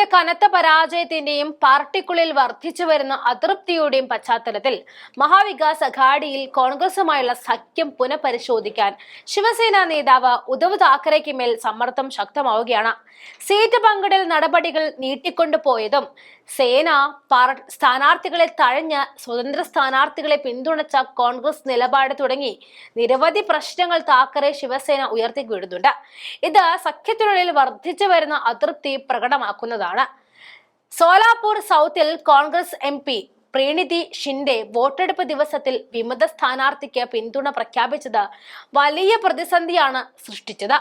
സീറ്റിലെ കനത്ത പരാജയത്തിന്റെയും പാർട്ടിക്കുള്ളിൽ വർദ്ധിച്ചു വരുന്ന അതൃപ്തിയുടെയും പശ്ചാത്തലത്തിൽ മഹാവികാസ് അഘാഡിയിൽ കോൺഗ്രസുമായുള്ള സഖ്യം പുനഃപരിശോധിക്കാൻ ശിവസേന നേതാവ് ഉദ്ധവ് താക്കറെക്ക് മേൽ സമ്മർദ്ദം ശക്തമാവുകയാണ്. സീറ്റ് പങ്കിടൽ നടപടികൾ നീട്ടിക്കൊണ്ടുപോയതും സേന സ്ഥാനാർത്ഥികളെ തഴഞ്ഞ് സ്വതന്ത്ര സ്ഥാനാർത്ഥികളെ പിന്തുണച്ച കോൺഗ്രസ് നിലപാട് തുടങ്ങി നിരവധി പ്രശ്നങ്ങൾ താക്കറെ ശിവസേന ഉയർത്തിവിടുന്നുണ്ട്. ഇത് സഖ്യത്തിനുള്ളിൽ വർദ്ധിച്ചു വരുന്ന അതൃപ്തി പ്രകടമാക്കുന്നതാണ്. സോലാപൂർ സൗത്തിൽ കോൺഗ്രസ് MP പ്രീണിതി ഷിൻഡെ വോട്ടെടുപ്പ് ദിവസത്തിൽ വിമത സ്ഥാനാർത്ഥിക്ക് പിന്തുണ പ്രഖ്യാപിച്ചത് വലിയ പ്രതിസന്ധിയാണ് സൃഷ്ടിച്ചത്.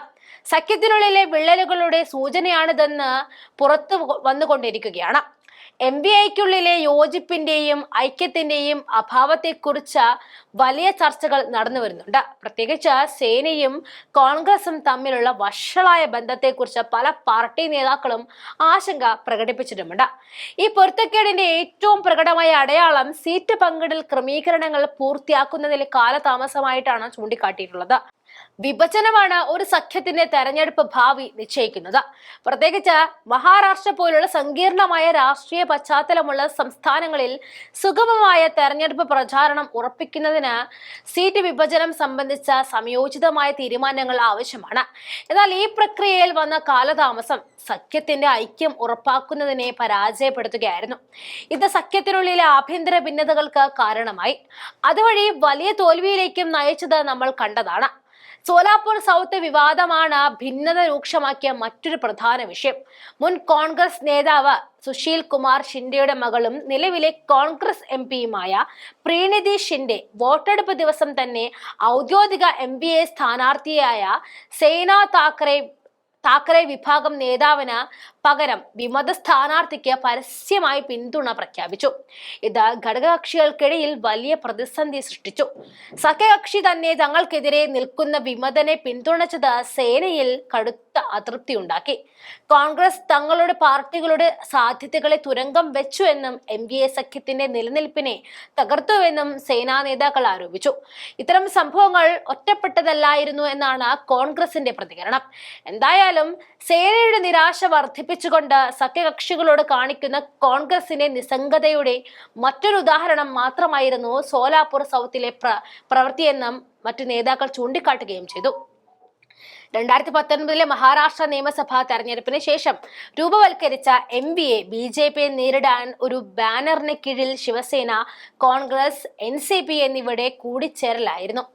സഖ്യത്തിനുള്ളിലെ വിള്ളലുകളുടെ സൂചനയാണിതെന്ന് പുറത്തു വന്നുകൊണ്ടിരിക്കുകയാണ്. MVAയ്ക്കുള്ളിലെ യോജിപ്പിന്റെയും ഐക്യത്തിന്റെയും അഭാവത്തെക്കുറിച്ച് വലിയ ചർച്ചകൾ നടന്നു വരുന്നുണ്ട്. പ്രത്യേകിച്ച് സേനയും കോൺഗ്രസും തമ്മിലുള്ള വഷളായ ബന്ധത്തെക്കുറിച്ച് പല പാർട്ടി നേതാക്കളും ആശങ്ക പ്രകടിപ്പിച്ചിട്ടുമുണ്ട്. ഈ പൊരുത്തക്കേടിന്റെ ഏറ്റവും പ്രകടമായ അടയാളം സീറ്റ് പങ്കിടൽ ക്രമീകരണങ്ങൾ പൂർത്തിയാക്കുന്നതിൽ കാലതാമസമായിട്ടാണ് ചൂണ്ടിക്കാട്ടിയിട്ടുള്ളത്. വിഭജനമാണ് ഒരു സഖ്യത്തിന്റെ തെരഞ്ഞെടുപ്പ് ഭാവി നിശ്ചയിക്കുന്നത്. പ്രത്യേകിച്ച് മഹാരാഷ്ട്ര പോലുള്ള സങ്കീർണമായ രാഷ്ട്രീയ പശ്ചാത്തലമുള്ള സംസ്ഥാനങ്ങളിൽ സുഗമമായ തെരഞ്ഞെടുപ്പ് പ്രചാരണം ഉറപ്പിക്കുന്നതിന് സീറ്റ് വിഭജനം സംബന്ധിച്ച സംയോജിതമായ തീരുമാനങ്ങൾ ആവശ്യമാണ്. എന്നാൽ ഈ പ്രക്രിയയിൽ വന്ന കാലതാമസം സഖ്യത്തിന്റെ ഐക്യം ഉറപ്പാക്കുന്നതിനെ പരാജയപ്പെടുത്തുകയായിരുന്നു. ഇത് സഖ്യത്തിനുള്ളിലെ ആഭ്യന്തര ഭിന്നതകൾക്ക് കാരണമായി. അതുവഴി വലിയ തോൽവിയിലേക്കും നയിച്ചത് നമ്മൾ കണ്ടതാണ്. സോലാപൂർ സൗത്ത് വിവാദമാണ് ഭിന്നത രൂക്ഷമാക്കിയ മറ്റൊരു പ്രധാന വിഷയം. മുൻ കോൺഗ്രസ് നേതാവ് സുശീൽ കുമാർ ഷിൻഡെയുടെ മകളും നിലവിലെ കോൺഗ്രസ് MPയുമായ പ്രീണിതി ഷിൻഡെ വോട്ടെടുപ്പ് ദിവസം തന്നെ ഔദ്യോഗിക MVA സ്ഥാനാർത്ഥിയായ സേന താക്കറെ വിഭാഗം നേതാവിന് പകരം വിമത സ്ഥാനാർത്ഥിക്ക് പരസ്യമായി പിന്തുണ പ്രഖ്യാപിച്ചു. ഇത് ഘടകകക്ഷികൾക്കിടയിൽ വലിയ പ്രതിസന്ധി സൃഷ്ടിച്ചു. സഖ്യകക്ഷി തന്നെ തങ്ങൾക്കെതിരെ നിൽക്കുന്ന വിമതനെ പിന്തുണച്ചത് സേനയിൽ കടുത്ത അതൃപ്തി ഉണ്ടാക്കി. കോൺഗ്രസ് തങ്ങളുടെ പാർട്ടികളുടെ സാധ്യതകളെ തുരങ്കം വെച്ചു എന്നും MVA സഖ്യത്തിന്റെ നിലനിൽപ്പിനെ തകർത്തുവെന്നും സേനാ നേതാക്കൾ ആരോപിച്ചു. ഇത്തരം സംഭവങ്ങൾ ഒറ്റപ്പെട്ടതല്ലായിരുന്നു എന്നാണ് കോൺഗ്രസിന്റെ പ്രതികരണം. എന്തായാലും സേനയുടെ നിരാശ വർദ്ധിപ്പിച്ചുകൊണ്ട് സഖ്യകക്ഷികളോട് കാണിക്കുന്ന കോൺഗ്രസിന്റെ നിസ്സംഗതയുടെ മറ്റൊരു ഉദാഹരണം മാത്രമായിരുന്നു സോലാപൂർ സൗത്തിലെ പ്രവൃത്തിയെന്നും മറ്റു നേതാക്കൾ ചൂണ്ടിക്കാട്ടുകയും ചെയ്തു. 2019 മഹാരാഷ്ട്ര നിയമസഭാ തെരഞ്ഞെടുപ്പിന് ശേഷം രൂപവൽക്കരിച്ച MVA BJPയെ നേരിടാൻ ഒരു ബാനറിന് കീഴിൽ ശിവസേന, കോൺഗ്രസ്, NCP എന്നിവയുടെ കൂടിച്ചേരലായിരുന്നു.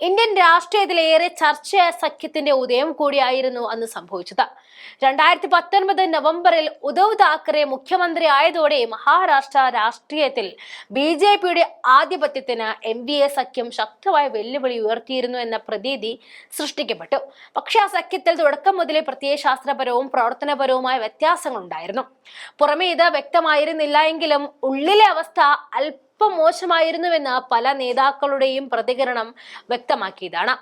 ഇന്ത്യൻ രാഷ്ട്രീയത്തിലേറെ ചർച്ചയായ സഖ്യത്തിന്റെ ഉദയം കൂടിയായിരുന്നു അന്ന് സംഭവിച്ചത്. 2019 നവംബറിൽ ഉദ്ധവ് താക്കറെ മുഖ്യമന്ത്രി ആയതോടെ മഹാരാഷ്ട്ര രാഷ്ട്രീയത്തിൽ BJPയുടെ ആധിപത്യത്തിന് MVA സഖ്യം ശക്തമായ വെല്ലുവിളി ഉയർത്തിയിരുന്നു എന്ന പ്രതീതി സൃഷ്ടിക്കപ്പെട്ടു. പക്ഷെ ആ സഖ്യത്തിൽ തുടക്കം മുതലേ പ്രത്യയശാസ്ത്രപരവും പ്രവർത്തനപരവുമായ വ്യത്യാസങ്ങൾ ഉണ്ടായിരുന്നു. പുറമെ ഇത് വ്യക്തമായിരുന്നില്ല എങ്കിലും ഉള്ളിലെ അവസ്ഥ അല്പം മോശമായിരുന്നുവെന്ന് പല നേതാക്കളുടെയും പ്രതികരണം വ്യക്തമാക്കിയതാണ്.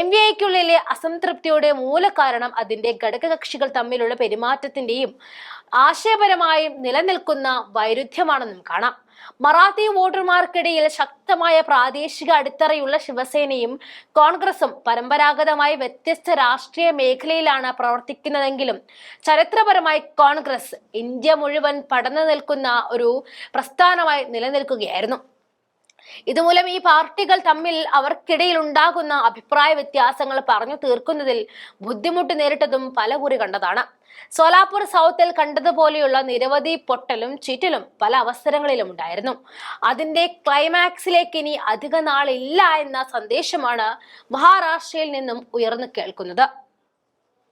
MVAയ്ക്കുള്ളിലെ അസംതൃപ്തിയുടെ മൂലകാരണം അതിന്റെ ഘടകകക്ഷികൾ തമ്മിലുള്ള പെരുമാറ്റത്തിന്റെയും ആശയപരമായും നിലനിൽക്കുന്ന വൈരുദ്ധ്യമാണെന്നും കാണാം. മറാത്തി വോട്ടർമാർക്കിടയിൽ ശക്തമായ പ്രാദേശിക അടിത്തറയുള്ള ശിവസേനയും കോൺഗ്രസും പരമ്പരാഗതമായി വ്യത്യസ്ത രാഷ്ട്രീയ മേഖലയിലാണ് പ്രവർത്തിക്കുന്നതെങ്കിലും ചരിത്രപരമായി കോൺഗ്രസ് ഇന്ത്യ മുഴുവൻ പടർന്നു നിൽക്കുന്ന ഒരു പ്രസ്ഥാനമായി നിലനിൽക്കുകയായിരുന്നു. ഇതുമൂലം ഈ പാർട്ടികൾ തമ്മിൽ അവർക്കിടയിൽ ഉണ്ടാകുന്ന അഭിപ്രായ വ്യത്യാസങ്ങൾ പറഞ്ഞു തീർക്കുന്നതിൽ ബുദ്ധിമുട്ട് നേരിട്ടതും പലകുറി കണ്ടതാണ്. സോലാപൂർ സൗത്തിൽ കണ്ടതുപോലെയുള്ള നിരവധി പൊട്ടലും ചീറ്റലും പല അവസരങ്ങളിലും ഉണ്ടായിരുന്നു. അതിന്റെ ക്ലൈമാക്സിലേക്ക് ഇനി അധിക നാളില്ല എന്ന സന്ദേശമാണ് മഹാരാഷ്ട്രയിൽ നിന്നും ഉയർന്നു കേൾക്കുന്നത്.